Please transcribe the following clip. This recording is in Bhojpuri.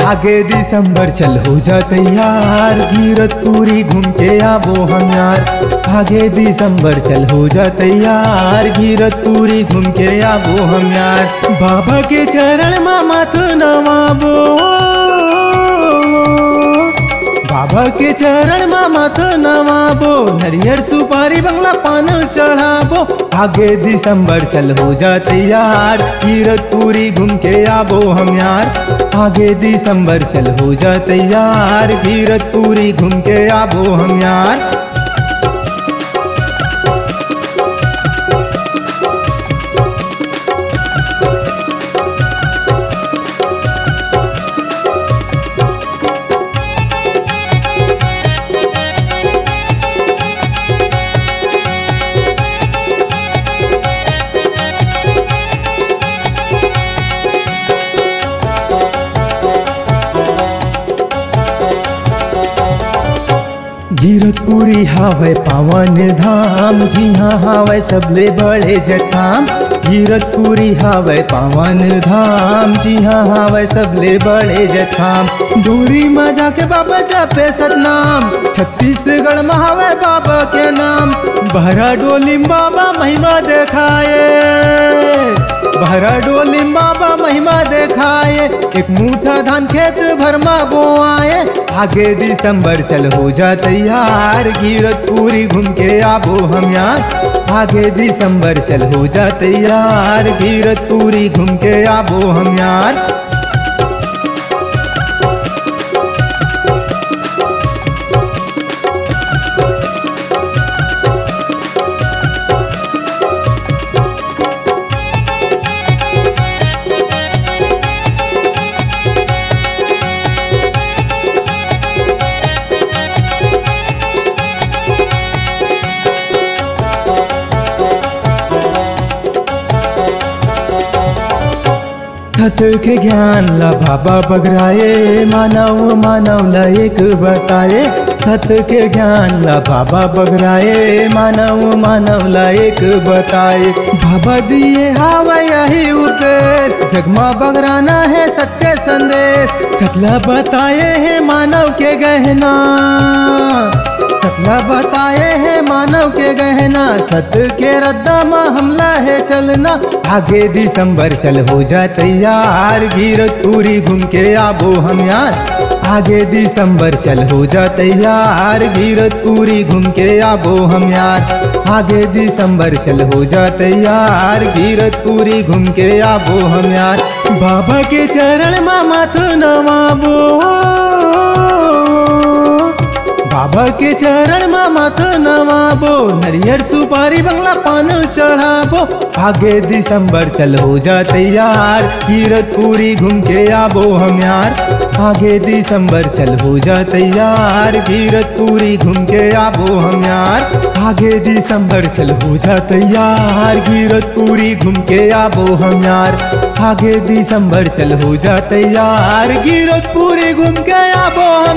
आगे दिसंबर चल हो जा तैयार, गिरतपुरी घूम के आबो हम यार। आगे दिसंबर चल हो जा तैयार, गिरतपुरी घूम के आबो हम यार। बाबा के चरण में माथ नवाबो, बाबा के चरण में माथ नवाबो, नरियर सुपारी बंगला पान चढ़ाबो। आगे दिसंबर चल हो जा तैयार, गिरतपुरी घूम के आबो हम यार। आगे दिसंबर चल हो जा तैयार, गिरतपुरी घूम के आबो हम यार। गिरतपुरी हावै पावन धाम, जी हाँ हावै सबले बड़े जठाम। गिरतपुरी हावै पावन धाम, जी हाँ हावै सबले बड़े जठाम। डोरी में जाके बाबा जपे सतनाम, छत्तीसगढ़ में हावै बाबा के नाम। बहरा डोली बाबा महिमा देखाए, बहरा डोली बाबा महिमा देखाए। एक मुठा धान खेत भर में बोआए। आगे दिसंबर चल हो जा तैयार, गिरतपुरी घूम के आबो हम यार। आगे दिसंबर चल हो जा तैयार, गिरतपुरी घूम के आबो हम यार। थत के ज्ञान ला बाबा बगराए, मानव मानव ला एक बताए। थत के ज्ञान ला बाबा बगराए, मानव मानव ला एक बताए। बाबा दिए हावै यही उपदेश, जगमा बगराना है सत्य संदेश। सतला बताए है मानव के गहना, सतला बताए है मानव के गहना। सत्य के रद्दा में हमला है चलना। आगे दिसंबर चल हो जा तैयार, गिरतपुरी घूम के आबो हम यार। आगे दिसंबर चल हो जा तैयार, गिरतपुरी घूम के आबो हम यार। आगे दिसंबर चल हो जा तैयार, गिरतपुरी घूम के आबो हम यार। बाबा के चरण में माथ नवाबो, बाबा के चरण में माथ नवाबो, नरियर सुपारी बंगला पान चढ़ाबो। आगे दिसंबर चल हो जा तैयार, गिरतपुरी घूम के आबो हम यार। आगे दिसंबर चल हो जा तैयार, गिरतपुरी घूम के आबो हम यार। आगे दिसंबर चल हो जा तैयार, गिरतपुरी घूम के आबो हम यार। आगे दिसंबर चल हो जा तैयार, गिरतपुरी घूम के आबो हम